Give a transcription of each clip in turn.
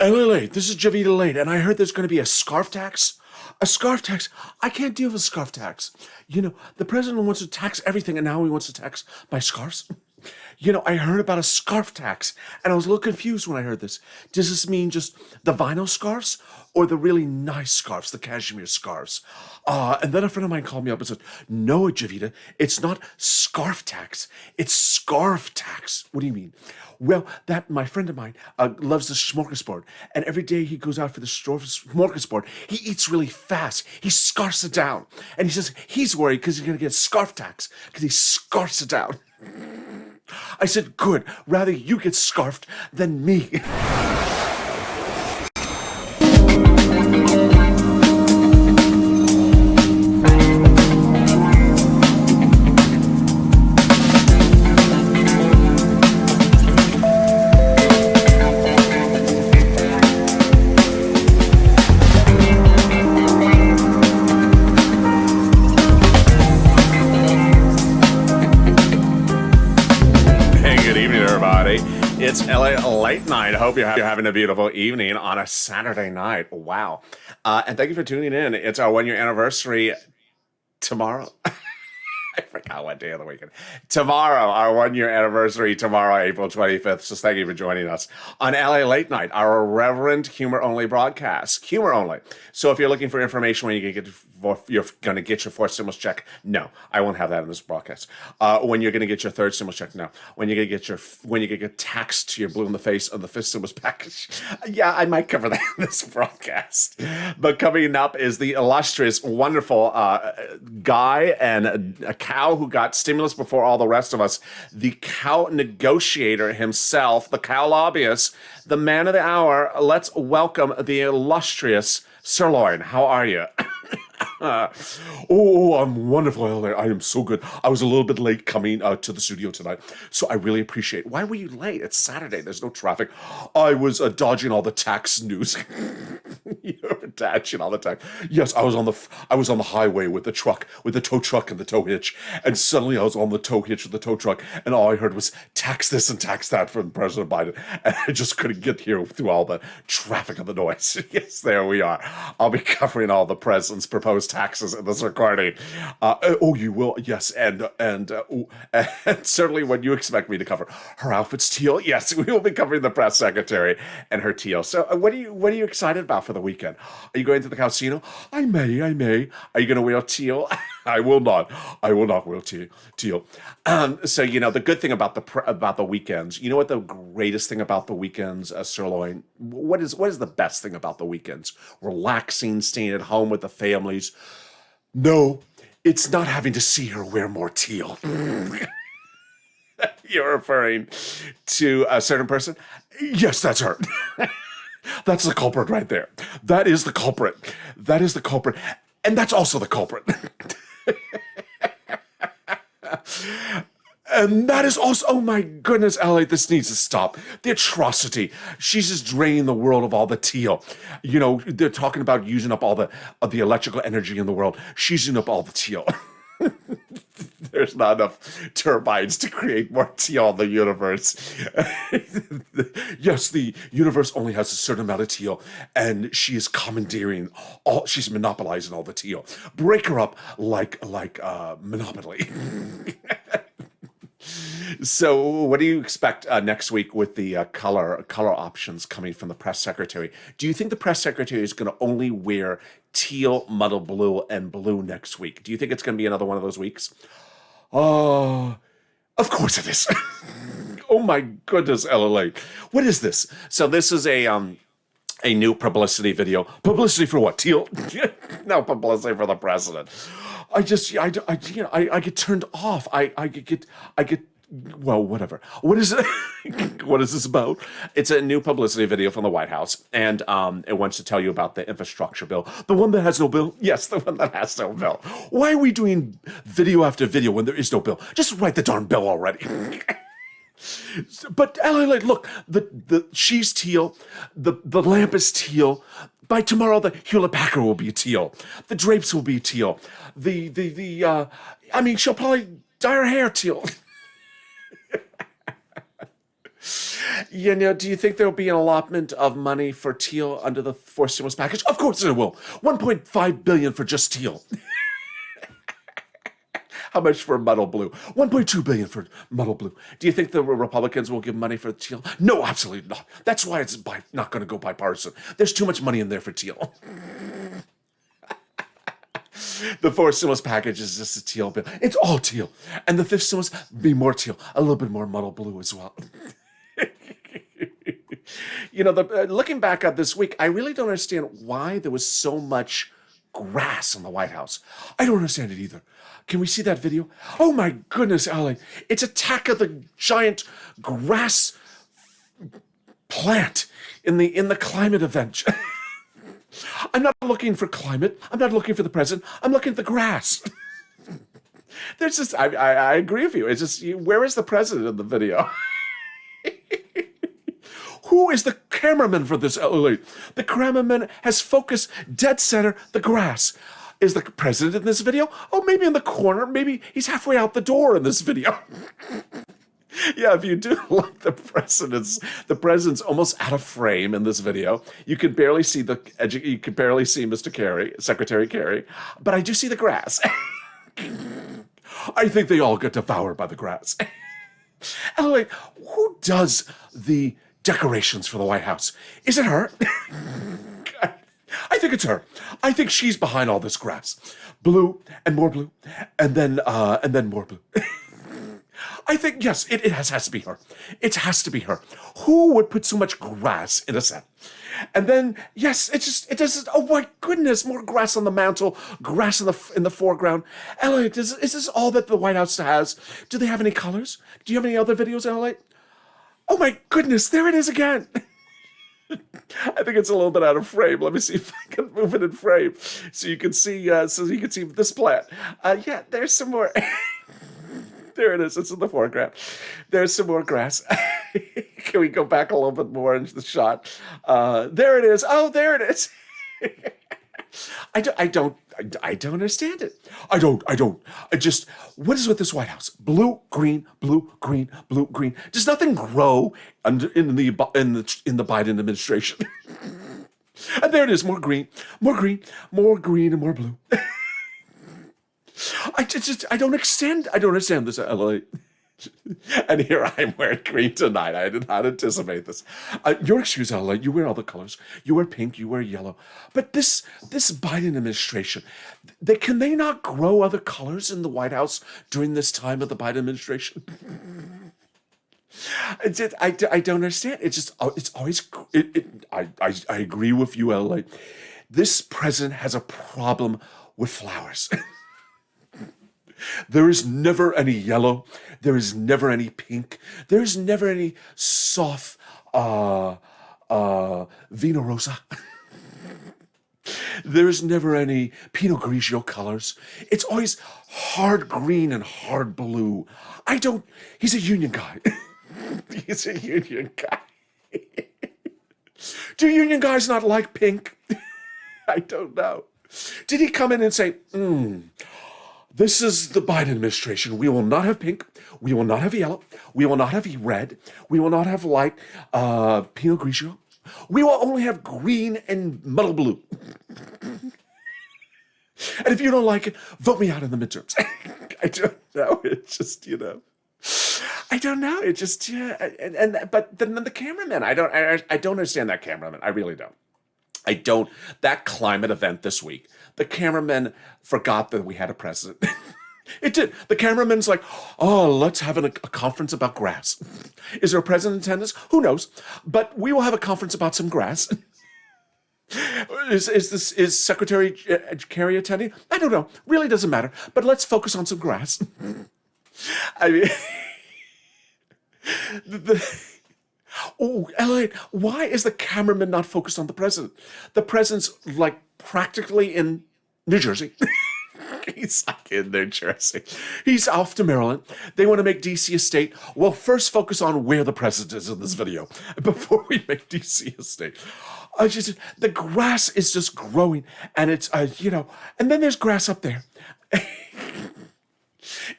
LALATE, this is JOVITALATE, and I heard there's going to be a scarf tax. A scarf tax? I can't deal with scarf tax. The president wants to tax everything, and now he wants to tax my scarves. I heard about a scarf tax, and I was a little confused when I heard this. Does this mean just the vinyl scarves or the really nice scarves, the cashmere scarves? And then a friend of mine called me up and said, no, Javita, it's not scarf tax. It's scarf tax. What do you mean? Well, my friend of mine loves the smorgasbord, and every day he goes out for the smorgasbord, he eats really fast. He scarfs it down. And he says he's worried because he's going to get scarf tax because he scarfs it down. I said, good, rather you get scarfed than me. It's LA Late Night. I hope you're having a beautiful evening on a Saturday night. Wow. And thank you for tuning in. It's our 1 year anniversary tomorrow. I forgot what day of the weekend. Tomorrow, our 1 year anniversary, tomorrow, April 25th. So thank you for joining us on LA Late Night, our irreverent humor-only broadcast. Humor only. So if you're looking for information when you're going to get your fourth stimulus check, no, I won't have that in this broadcast. When you're going to get your third stimulus check, no. When you get taxed to your blue in the face on the fifth stimulus package, yeah, I might cover that in this broadcast. But coming up is the illustrious, wonderful guy and a cow who got stimulus before all the rest of us, the cow negotiator himself, the cow lobbyist, the man of the hour. Let's welcome the illustrious SIRLOIN. How are you? I'm wonderful, Elder. I am so good. I was a little bit late coming to the studio tonight, so I really appreciate it. Why were you late? It's Saturday. There's no traffic. I was dodging all the tax news. You're dodging all the tax. Yes, I was on the highway with the tow truck and the tow hitch, and suddenly I was on the tow hitch with the tow truck, and all I heard was tax this and tax that from President Biden, and I just couldn't get here through all the traffic and the noise. Yes, there we are. I'll be covering all the president's proposed taxes in this recording. You will, yes, and certainly when you expect me to cover her outfit's teal, yes, we will be covering the press secretary and her teal. So, what are you excited about for the weekend? Are you going to the casino? I may. Are you going to wear teal? I will not. I will not wear teal. So the good thing about the weekends. You know what the greatest thing about the weekends, SIRLOIN? What is the best thing about the weekends? Relaxing, staying at home with the families. No, it's not having to see her wear more teal. You're referring to a certain person? Yes, that's her. That's the culprit right there. That is the culprit. And that's also the culprit. And that is also, oh my goodness, Elliot, this needs to stop. The atrocity. She's just draining the world of all the teal. They're talking about using up all the electrical energy in the world. She's using up all the teal. There's not enough turbines to create more teal in the universe. Yes, the universe only has a certain amount of teal, and she is commandeering she's monopolizing all the teal. Break her up like Monopoly. So what do you expect next week with the color options coming from the press secretary? Do you think the press secretary is going to only wear teal, muddle blue, and blue next week? Do you think it's going to be another one of those weeks? Of course it is. Oh my goodness, LLA. What is this? So this is a new publicity video. Publicity for what? Teal? No, publicity for the president. I get turned off. I get well, whatever. What is it? What is this about? It's a new publicity video from the White House, and it wants to tell you about the infrastructure bill. The one that has no bill? Yes, the one that has no bill. Why are we doing video after video when there is no bill? Just write the darn bill already. But look, she's teal, the lamp is teal. By tomorrow, the Hewlett-Packard will be teal. The drapes will be teal. She'll probably dye her hair teal. You know, do you think there'll be an allotment of money for teal under the fourth stimulus package? Of course there will. 1.5 billion for just teal. How much for muddle blue? 1.2 billion for muddle blue. Do you think the Republicans will give money for teal? No, absolutely not. That's why it's not going to go bipartisan. There's too much money in there for teal. The fourth stimulus package is just a teal bill. It's all teal. And the fifth stimulus, be more teal. A little bit more muddle blue as well. You know, looking back at this week, I really don't understand why there was so much grass in the White House. I don't understand it either. Can we see that video? Oh my goodness, Allie. It's Attack of the Giant Grass Plant in the climate event. I'm not looking for climate. I'm not looking for the president. I'm looking at the grass. There's just, I agree with you. It's just, where is the president in the video? Who is the cameraman for this LALATE? The cameraman has focused dead center the grass. Is the president in this video? Oh, maybe in the corner. Maybe he's halfway out the door in this video. Yeah, if you do look, the president's almost out of frame in this video. You can barely see Mr. Kerry, Secretary Kerry, but I do see the grass. I think they all get devoured by the grass. Anyway, who does the decorations for the White House? Is it her? I think it's her. I think she's behind all this grass. Blue and more blue, and then more blue. I think, yes, it has to be her. It has to be her. Who would put so much grass in a set? And then, yes, it does. Oh my goodness, more grass on the mantle, grass in the foreground. Elliot, is this all that the White House has? Do they have any colors? Do you have any other videos, Elliot? Oh my goodness, there it is again. I think it's a little bit out of frame. Let me see if I can move it in frame so you can see this plant. Yeah, there's some more. There it is. It's in the foreground. There's some more grass. Can we go back a little bit more into the shot? There it is. Oh, there it is. I don't understand it. I don't. What is with this White House? Blue, green, blue, green, blue, green. Does nothing grow in the Biden administration? And there it is. More green, more green, more green, and more blue. I don't understand this, LA. And here I'm wearing green tonight. I did not anticipate this. Your excuse, LA. You wear all the colors. You wear pink. You wear yellow. But this Biden administration, can they not grow other colors in the White House during this time of the Biden administration? I don't understand. It's always. I agree with you, LA. This president has a problem with flowers. There is never any yellow. There is never any pink. There is never any soft Vino Rosa. There is never any Pinot Grigio colors. It's always hard green and hard blue. He's a union guy. He's a union guy. Do union guys not like pink? I don't know. Did he come in and say, this is the Biden administration. We will not have pink. We will not have yellow. We will not have red. We will not have light Pinot Grigio. We will only have green and muddle blue. And if you don't like it, vote me out in the midterms. I don't know. It's just, I don't know. It just, yeah. But then the cameraman, I don't understand that cameraman. I really don't. That climate event this week, the cameraman forgot that we had a president. It did. The cameraman's like, oh, let's have a conference about grass. Is there a president in attendance? Who knows? But we will have a conference about some grass. Is Secretary Kerry attending? I don't know. Really doesn't matter. But let's focus on some grass. I mean, Elliot, why is the cameraman not focused on the president? The president's like practically in New Jersey. He's like in New Jersey. He's off to Maryland. They want to make DC a state. Well, first focus on where the president is in this video before we make DC a state. The grass is just growing, and it's and then there's grass up there.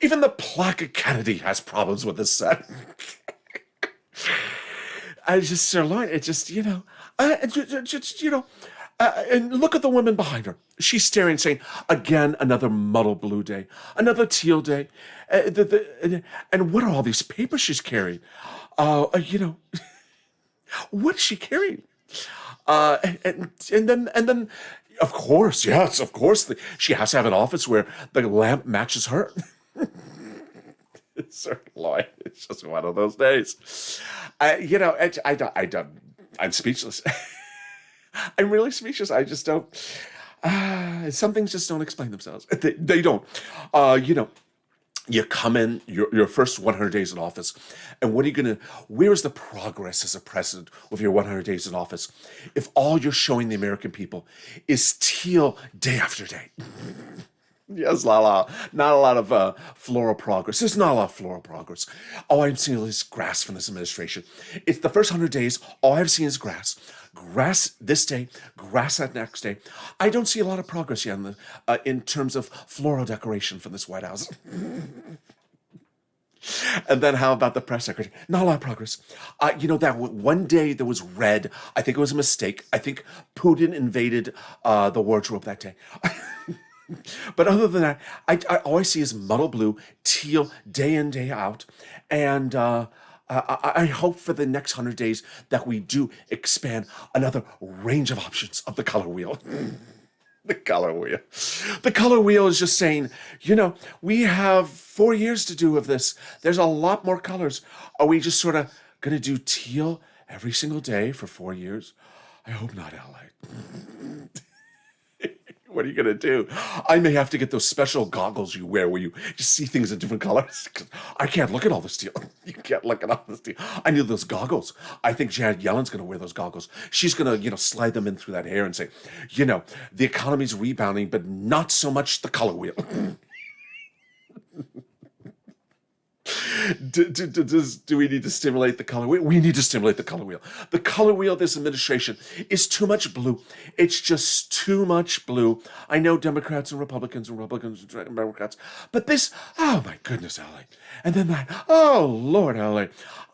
Even the plaque of Kennedy has problems with this set. I just sirloin. It just and look at the woman behind her. She's staring, saying, "Again, another muddle blue day, another teal day." And what are all these papers she's carrying? What is she carrying? And then, of course, yes, of course, she has to have an office where the lamp matches her. Sirloin. It's just one of those days. I'm speechless. I'm really speechless. I just don't. Some things just don't explain themselves. They don't. You come in your first 100 days in office, and what are you gonna? Where is the progress as a president with your 100 days in office if all you're showing the American people is teal day after day? Yes, Lala. Not a lot of floral progress. There's not a lot of floral progress. All I'm seeing is grass from this administration. It's the first 100 days. All I've seen is grass. Grass this day, grass that next day. I don't see a lot of progress yet in terms of floral decoration from this White House. And then how about the press secretary? Not a lot of progress. That one day there was red. I think it was a mistake. I think Putin invaded the wardrobe that day. But other than that, I all I see is muddle blue, teal, day in, day out. And I hope for the next 100 days that we do expand another range of options of the color wheel. The color wheel. The color wheel is just saying, we have 4 years to do of this. There's a lot more colors. Are we just sort of going to do teal every single day for 4 years? I hope not, LA. What are you going to do? I may have to get those special goggles you wear where you just see things in different colors. I can't look at all this teal. You can't look at all this teal. I need those goggles. I think Janet Yellen's going to wear those goggles. She's going to, slide them in through that hair and say, the economy's rebounding, but not so much the color wheel. Do we need to stimulate the color wheel? We need to stimulate the color wheel. The color wheel of this administration is too much blue. It's just too much blue. I know Democrats and Republicans and Democrats, but this, oh my goodness, LA. And then that, oh Lord, LA.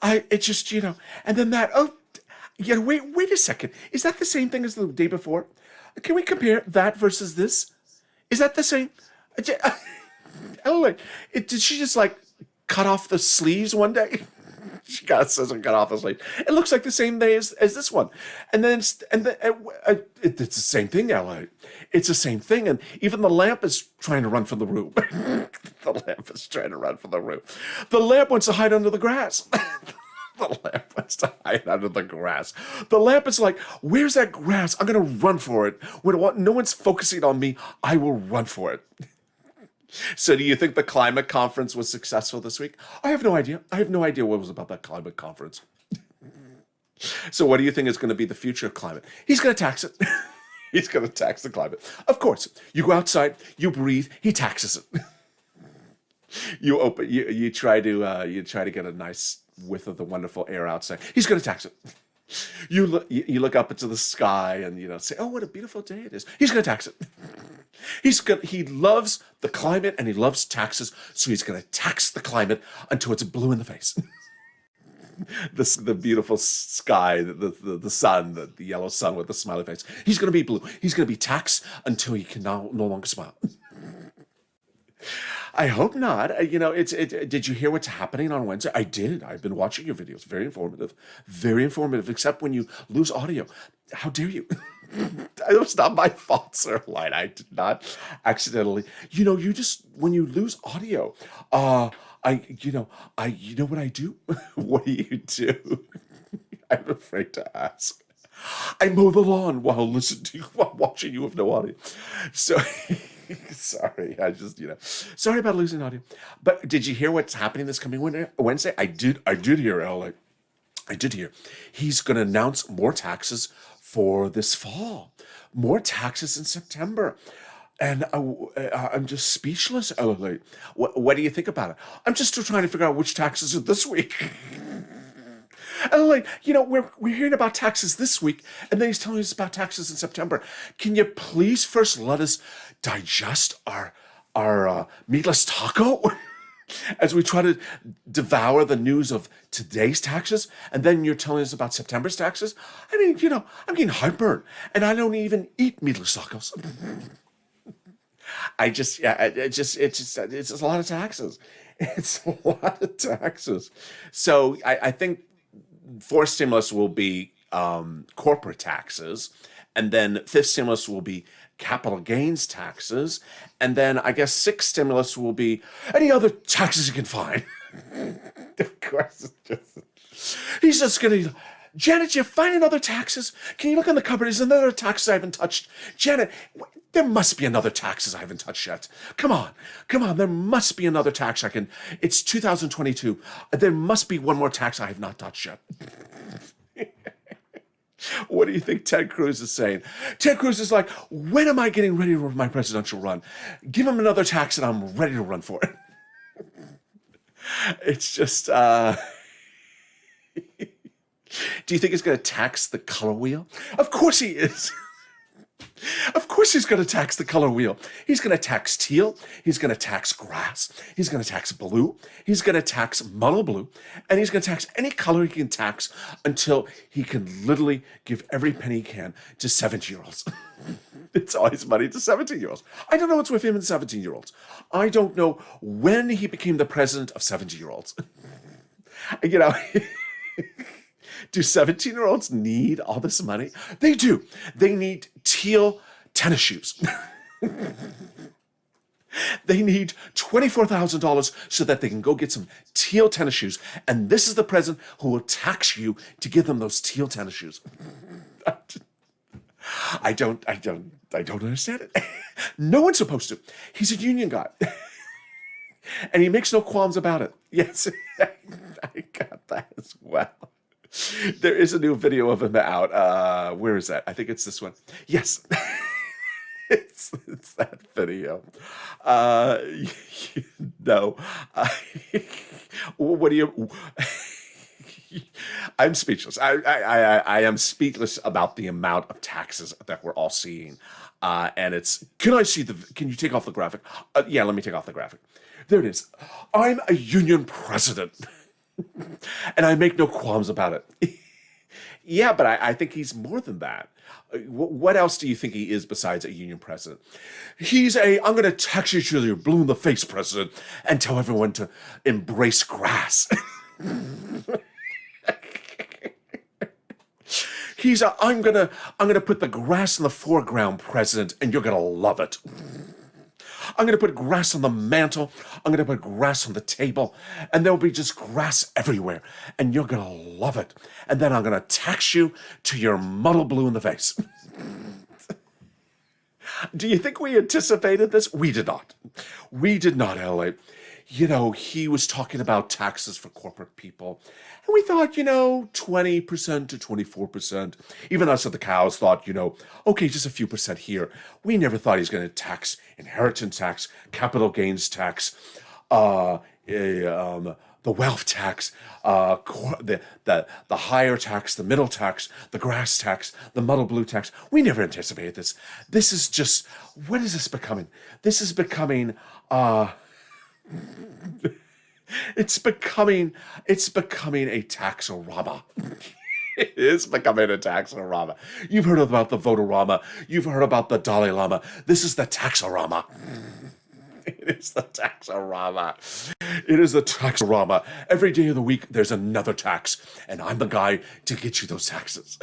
And then that, wait a second. Is that the same thing as the day before? Can we compare that versus this? Is that the same? LA, did she just cut off the sleeves one day? She got scissors and cut off the sleeve. It looks like the same day as this one. And then it's the same thing now. It's the same thing. And even the lamp is trying to run from the room. The lamp is trying to run from the room. The lamp wants to hide under the grass. The lamp wants to hide under the grass. The lamp is like, where's that grass? I'm going to run for it. When no one's focusing on me, I will run for it. So do you think the climate conference was successful this week? I have no idea. I have no idea what was about that climate conference. So what do you think is going to be the future of climate? He's going to tax it. He's going to tax the climate. Of course, you go outside, you breathe, he taxes it. You try to get a nice whiff of the wonderful air outside. He's going to tax it. You look up into the sky and say, "Oh, what a beautiful day it is." He's going to tax it. He loves the climate and he loves taxes, so he's going to tax the climate until it's blue in the face. The beautiful sky, the sun, the yellow sun with the smiley face. He's going to be blue. He's going to be taxed until he can no longer smile. I hope not. Did you hear what's happening on Wednesday? I did. I've been watching your videos. Very informative. Very informative, except when you lose audio. How dare you? It was not my fault, SIRLOIN. I did not accidentally. When you lose audio, you know what I do? What do you do? I'm afraid to ask. I mow the lawn while watching you with no audio. So, sorry, sorry about losing audio. But did you hear what's happening this coming Wednesday? I did hear, Alex. I did hear. He's going to announce more taxes for this fall. More taxes in September. And I'm just speechless, Alex. What do you think about it? I'm just still trying to figure out which taxes are this week. And we're hearing about taxes this week, and then he's telling us about taxes in September. Can you please first let us digest our meatless taco? as we try to devour the news of today's taxes, and then you're telling us about September's taxes. I mean, I'm getting heartburn, and I don't even eat meatless tacos. It's just a lot of taxes. It's a lot of taxes. So I think fourth stimulus will be corporate taxes, and then fifth stimulus will be capital gains taxes, and then I guess sixth stimulus will be any other taxes you can find. Of course, he's just gonna. Janet, you find other taxes? Can you look in the cupboard? Is there another taxes I haven't touched? Janet, there must be another taxes I haven't touched yet. Come on. There must be another tax I can. It's 2022. There must be one more tax I have not touched yet. What do you think Ted Cruz is saying? Ted Cruz is like, when am I getting ready for my presidential run? Give him another tax and I'm ready to run for it. It's just, do you think he's going to tax the color wheel? Of course he is. Of course he's going to tax the color wheel. He's going to tax teal. He's going to tax grass. He's going to tax blue. He's going to tax mono blue. And he's going to tax any color he can tax until he can literally give every penny he can to 17-year-olds. It's always money to 17-year-olds. I don't know what's with him and 17-year-olds. I don't know when he became the president of 17-year-olds. Do 17-year-olds need all this money? They do. They need teal tennis shoes. They need $24,000 so that they can go get some teal tennis shoes. And this is the president who will tax you to give them those teal tennis shoes. I don't understand it. No one's supposed to. He's a union guy. And he makes no qualms about it. Yes, I got that as well. There is a new video of him out. Where is that? I think it's this one. Yes. It's that video. What do you... I'm speechless. I am speechless about the amount of taxes that we're all seeing. And it's... Can you take off the graphic? Yeah, let me take off the graphic. There it is. I'm a union president. And I make no qualms about it. Yeah, but I think he's more than that. What else do you think he is besides a union president? He's I'm going to tax you till you're blue in the face president and tell everyone to embrace grass. He's I'm going to put the grass in the foreground president and you're going to love it. I'm going to put grass on the mantle. I'm going to put grass on the table. And there'll be just grass everywhere. And you're going to love it. And then I'm going to tax you to your muddle blue in the face. Do you think we anticipated this? We did not. We did not, LA. He was talking about taxes for corporate people. And we thought, 20% to 24%. Even us at the cows thought, okay, just a few percent here. We never thought he was going to tax inheritance tax, capital gains tax, the wealth tax, the higher tax, the middle tax, the grass tax, the muddle blue tax. We never anticipated this. This is just, what is this becoming? This is becoming, it's becoming a taxorama. It is becoming a taxorama. You've heard about the Votorama. You've heard about the Dalai Lama. This is the taxorama. It is the taxorama. It is the taxorama. Every day of the week, there's another tax, and I'm the guy to get you those taxes.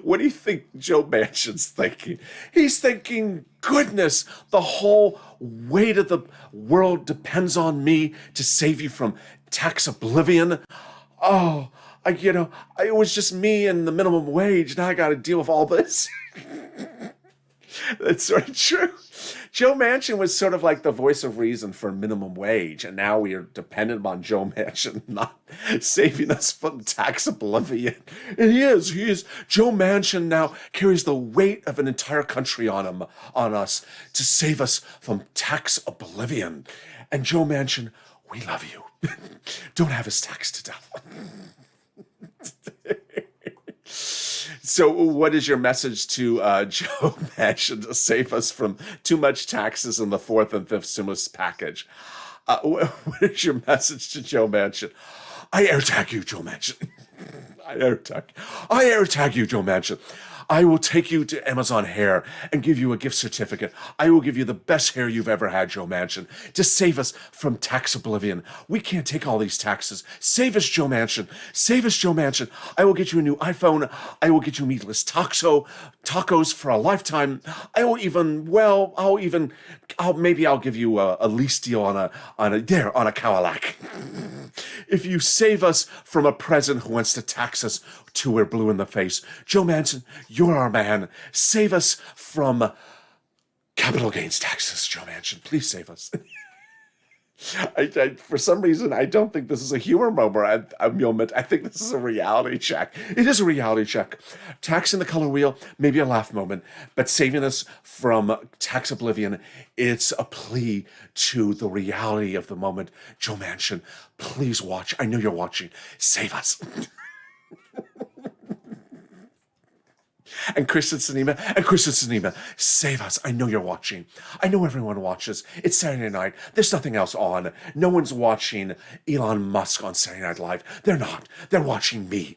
What do you think Joe Manchin's thinking? He's thinking, goodness, the whole weight of the world depends on me to save you from tax oblivion. Oh, it was just me and the minimum wage. Now I got to deal with all this. That's sort of true. Joe Manchin was sort of like the voice of reason for minimum wage, and now we are dependent on Joe Manchin not saving us from tax oblivion. And he is. Joe Manchin now carries the weight of an entire country on us to save us from tax oblivion. And Joe Manchin, we love you. Don't have us taxed to death. So what is your message to Joe Manchin to save us from too much taxes in the fourth and fifth stimulus package? What is your message to Joe Manchin? I AirTag you, Joe Manchin. I AirTag you, Joe Manchin. I will take you to Amazon Hair and give you a gift certificate. I will give you the best hair you've ever had, Joe Manchin, to save us from tax oblivion. We can't take all these taxes. Save us, Joe Manchin. Save us, Joe Manchin. I will get you a new iPhone. I will get you meatless tacos for a lifetime. Maybe I'll give you a lease deal on a Cadillac. If you save us from a president who wants to tax us till we're blue in the face, Joe Manchin, you're our man. Save us from capital gains taxes, Joe Manchin. Please save us. For some reason, I don't think this is a humor moment. I think this is a reality check. It is a reality check. Taxing the color wheel, maybe a laugh moment, but saving us from tax oblivion, it's a plea to the reality of the moment. Joe Manchin, please watch. I know you're watching. Save us. And Kristen Sinema, save us. I know you're watching. I know everyone watches. It's Saturday night. There's nothing else on. No one's watching Elon Musk on Saturday Night Live. They're not. They're watching me.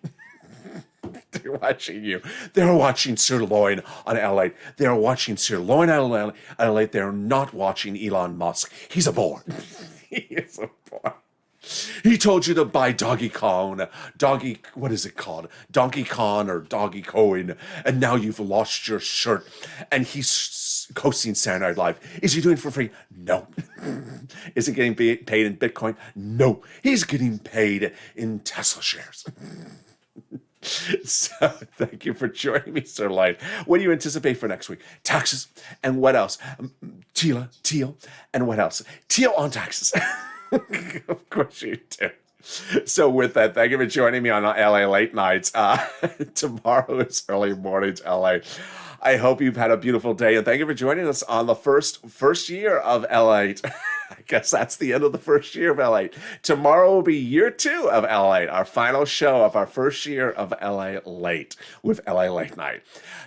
They're watching you. They're watching SIRLOIN on LALATE. They're watching SIRLOIN on LALATE. They're not watching Elon Musk. He's a bore. He is a bore. He told you to buy Donkey Kong, what is it called? Donkey Kong or Doggy Coin, and now you've lost your shirt. And he's hosting Saturday Night Live. Is he doing it for free? No. Is he getting paid in Bitcoin? No. He's getting paid in Tesla shares. So thank you for joining me, SIRLOIN. What do you anticipate for next week? Taxes. And what else? Teal. And what else? Teal on taxes. Of course you do. So with that, thank you for joining me on LA Late Nights. Tomorrow is early morning to LA. I hope you've had a beautiful day, and thank you for joining us on the first year of LA. I guess that's the end of the first year of LA. Tomorrow will be year 2 of LA, our final show of our first year of LA Late with LA Late Night.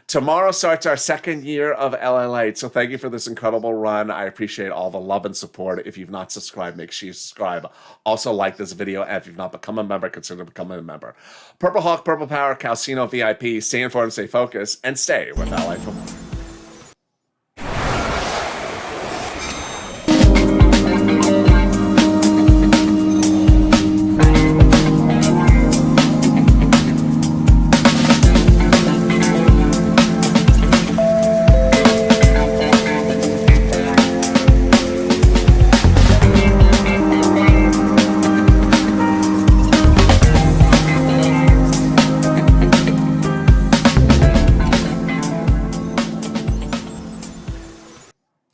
Tomorrow starts our second year of LA Late, so thank you for this incredible run. I appreciate all the love and support. If you've not subscribed, make sure you subscribe. Also like this video, and if you've not become a member, consider becoming a member. Purple Hawk, Purple Power, Calcino VIP, stay informed, stay focused, and stay with LA for more.